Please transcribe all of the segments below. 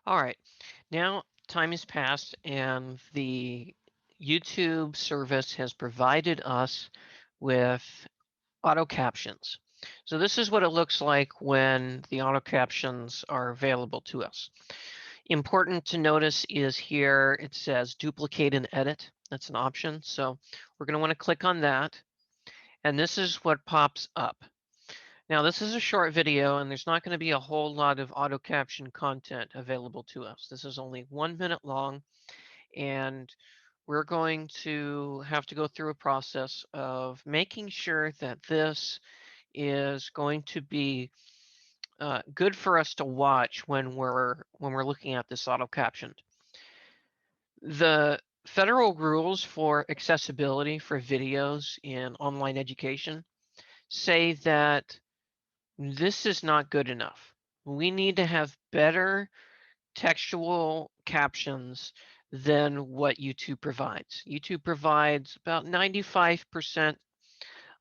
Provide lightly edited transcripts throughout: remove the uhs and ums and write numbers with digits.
All right. Now time has passed and the YouTube service has provided us with auto captions. So this is what it looks like when the auto captions are available to us. Important to notice is here it says duplicate and edit. That's an option. So we're going to want to click on that. And this is what pops up. Now, this is a short video, and there's not going to be a whole lot of auto caption content available to us. This is only 1 minute long, and we're going to have to go through a process of making sure that this is going to be good for us to watch when we're looking at this auto captioned. The federal rules for accessibility for videos in online education say that this is not good enough. We need to have better textual captions than what YouTube provides. YouTube provides about 95%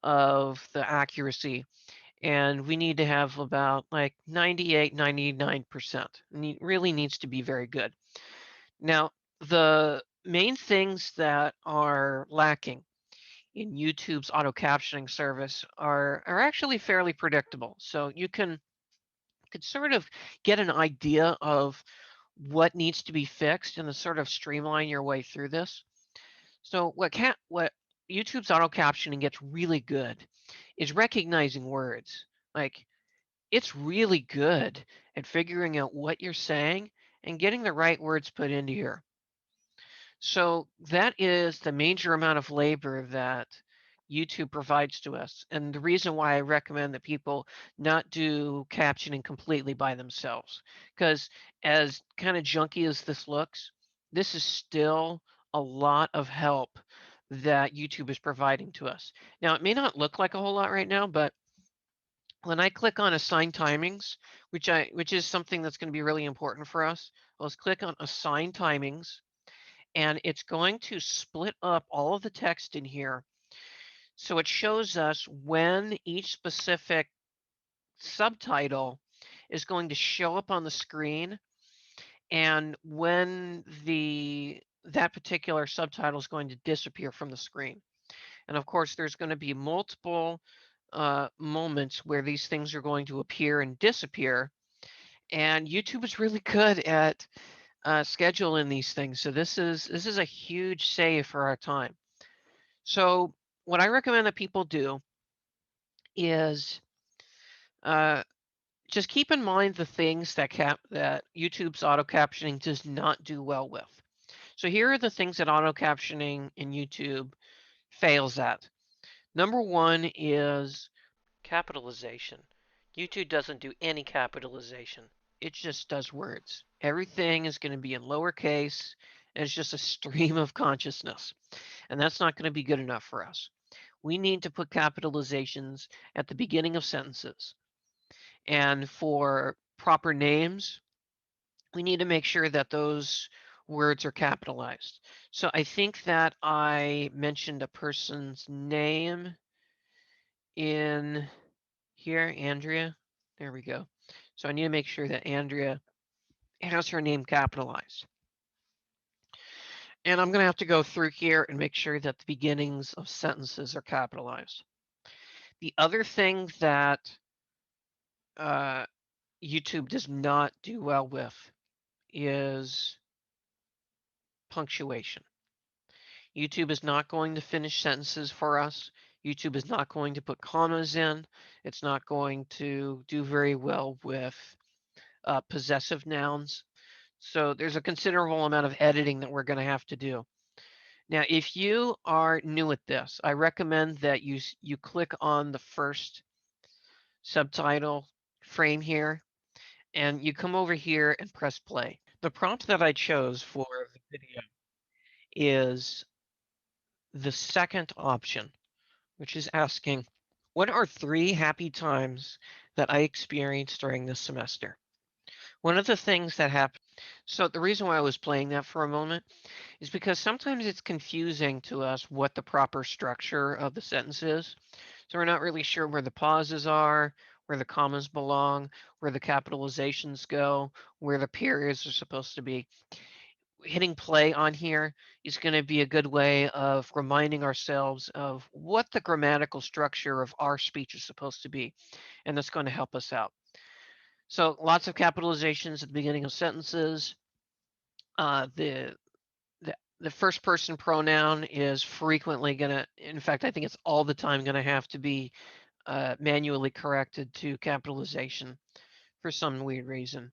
of the accuracy, and we need to have about like 98, 99%. It really needs to be very good. Now, the main things that are lacking in YouTube's auto captioning service are actually fairly predictable. So you could sort of get an idea of what needs to be fixed and to sort of streamline your way through this. So what YouTube's auto captioning gets really good is recognizing words. Like it's really good at figuring out what you're saying and getting the right words put into here. So that is the major amount of labor that YouTube provides to us. And the reason why I recommend that people not do captioning completely by themselves. Because as kind of junky as this looks, this is still a lot of help that YouTube is providing to us. Now, it may not look like a whole lot right now, but when I click on assign timings, which is something that's going to be really important for us, let's click on assign timings and it's going to split up all of the text in here. So it shows us when each specific subtitle is going to show up on the screen and when the that particular subtitle is going to disappear from the screen. And of course, there's going to be multiple moments where these things are going to appear and disappear. And YouTube is really good at scheduling these things. So this is a huge save for our time. So what I recommend that people do is uh, just keep in mind the things that YouTube's auto captioning does not do well with. So here are the things that auto captioning in YouTube fails at. Number one is capitalization. YouTube doesn't do any capitalization. It just does words. Everything is going to be in lowercase, and it's just a stream of consciousness. And that's not going to be good enough for us. We need to put capitalizations at the beginning of sentences. And for proper names, we need to make sure that those words are capitalized. So I think that I mentioned a person's name in here, Andrea. There we go. So I need to make sure that Andrea has her name capitalized. And I'm going to have to go through here and make sure that the beginnings of sentences are capitalized. The other thing that uh, YouTube does not do well with is punctuation. YouTube is not going to finish sentences for us. YouTube is not going to put commas in. It's not going to do very well with possessive nouns. So there's a considerable amount of editing that we're going to have to do. Now, if you are new at this, I recommend that you click on the first subtitle frame here and you come over here and press play. The prompt that I chose for the video is the second option, which is asking, what are 3 happy times that I experienced during this semester? One of the things that happened, so the reason why I was playing that for a moment is because sometimes it's confusing to us what the proper structure of the sentence is. So we're not really sure where the pauses are. where the commas belong, where the capitalizations go, where the periods are supposed to be. Hitting play on here is going to be a good way of reminding ourselves of what the grammatical structure of our speech is supposed to be, and that's going to help us out. So lots of capitalizations at the beginning of sentences. Uh, the, the first person pronoun is frequently going to, in fact, I think it's all the time going to have to be manually corrected to capitalization for some weird reason.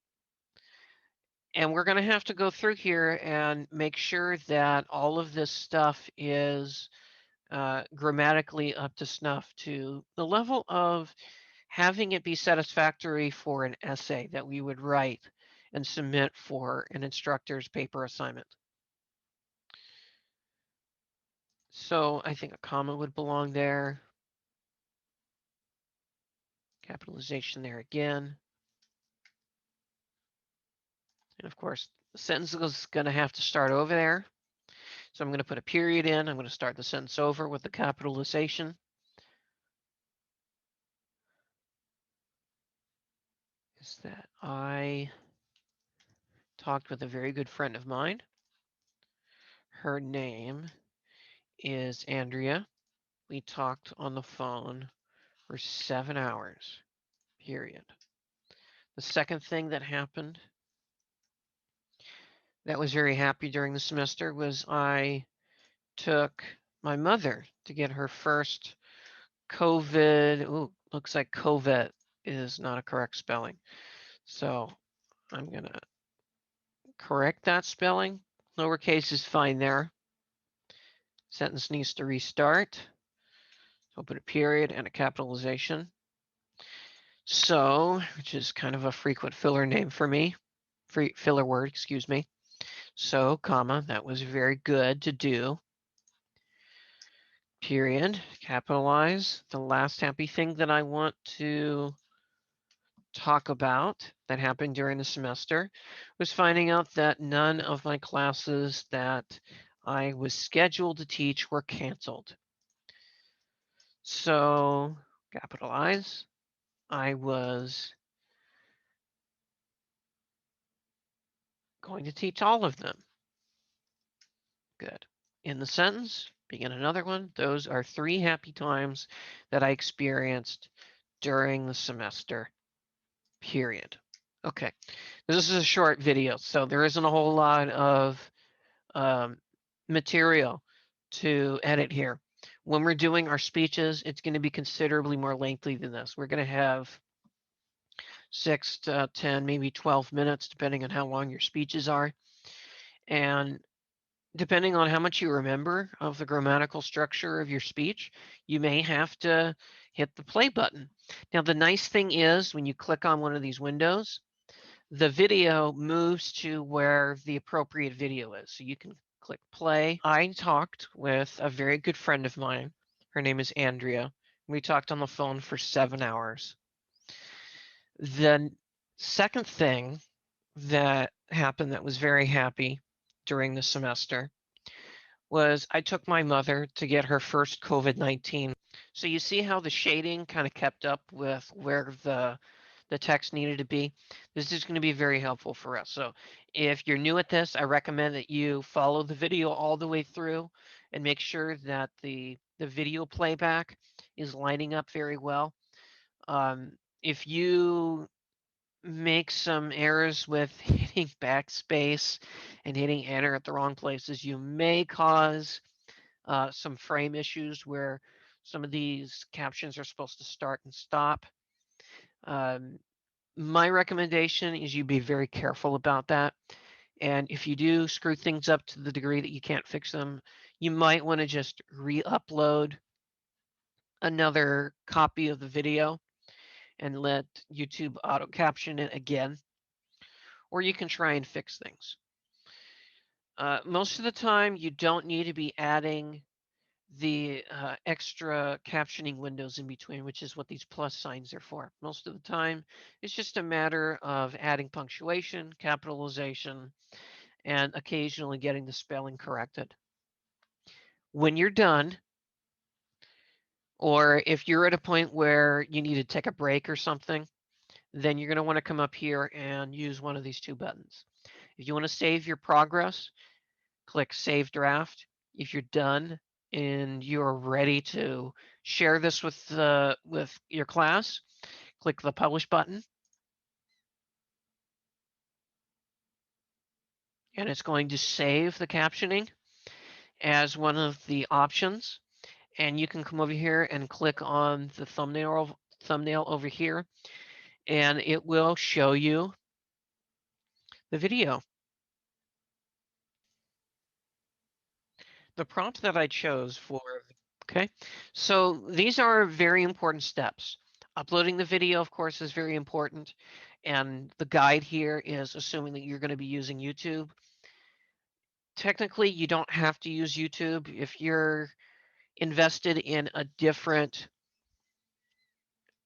And we're going to have to go through here and make sure that all of this stuff is grammatically up to snuff to the level of having it be satisfactory for an essay that we would write and submit for an instructor's paper assignment. So I think a comma would belong there. Capitalization there again. And of course, the sentence is going to have to start over there. So I'm going to put a period in. I'm going to start the sentence over with the capitalization. Is that I talked with a very good friend of mine. Her name is Andrea. We talked on the phone for 7 hours, period. The second thing that happened that was very happy during the semester was I took my mother to get her first COVID. Ooh, looks like COVID is not a correct spelling. So I'm going to correct that spelling. Lowercase is fine there. Sentence needs to restart. So I'll put a period and a capitalization. So, which is kind of a frequent filler name for me, filler word, excuse me. So, comma, that was very good to do. Period, capitalize. The last happy thing that I want to talk about that happened during the semester was finding out that none of my classes that I was scheduled to teach were canceled. So, capitalize. I was going to teach all of them. Good. In the sentence, begin another one. Those are 3 happy times that I experienced during the semester, period. Okay, this is a short video, so there isn't a whole lot of um, material to edit here. When we're doing our speeches, it's going to be considerably more lengthy than this. We're going to have 6 to 10, maybe 12 minutes, depending on how long your speeches are. And depending on how much you remember of the grammatical structure of your speech, you may have to hit the play button. Now, the nice thing is when you click on one of these windows, the video moves to where the appropriate video is. So you can click play. I talked with a very good friend of mine. Her name is Andrea. We talked on the phone for 7 hours. The second thing that happened that was very happy during the semester was I took my mother to get her first COVID-19. So you see how the shading kind of kept up with where the text needed to be. This is going to be very helpful for us. So if you're new at this, I recommend that you follow the video all the way through and make sure that the video playback is lining up very well. If you make some errors with hitting backspace and hitting enter at the wrong places, you may cause some frame issues where some of these captions are supposed to start and stop. Um, my recommendation is you be very careful about that. And if you do screw things up to the degree that you can't fix them, you might want to just re-upload another copy of the video and let YouTube auto caption it again, or you can try and fix things. Most of the time, you don't need to be adding the extra captioning windows in between, which is what these plus signs are for. Most of the time, it's just a matter of adding punctuation, capitalization, and occasionally getting the spelling corrected. When you're done, Or if you're at a point where you need to take a break or something, then you're going to want to come up here and use one of these two buttons. If you want to save your progress, click Save Draft. If you're done and you're ready to share this with your class, click the Publish button, and it's going to save the captioning as one of the options. And you can come over here and click on the thumbnail over here, and it will show you the video. The prompt that I chose for, okay, so these are very important steps. Uploading the video, of course, is very important. And the guide here is assuming that you're going to be using YouTube. Technically, you don't have to use YouTube if you're invested in a different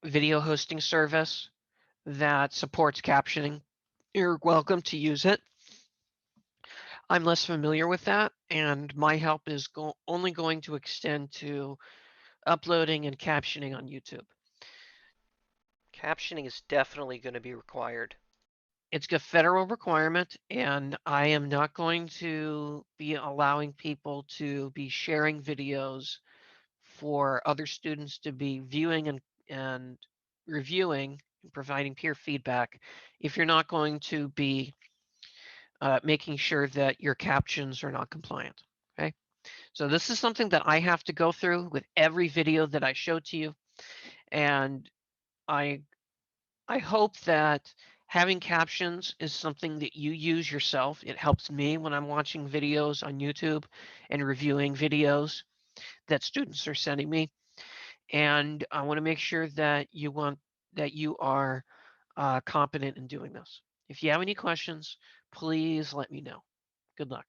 video hosting service that supports captioning. You're welcome to use it. I'm less familiar with that, and my help is only going to extend to uploading and captioning on YouTube. Captioning is definitely going to be required. It's a federal requirement, and I am not going to be allowing people to be sharing videos for other students to be viewing and reviewing and providing peer feedback if you're not going to be making sure that your captions are not compliant. Okay, so this is something that I have to go through with every video that I show to you, and I I hope that having captions is something that you use yourself. It helps me when I'm watching videos on YouTube and reviewing videos that students are sending me. And I want to make sure that you are competent in doing this. If you have any questions, please let me know. Good luck.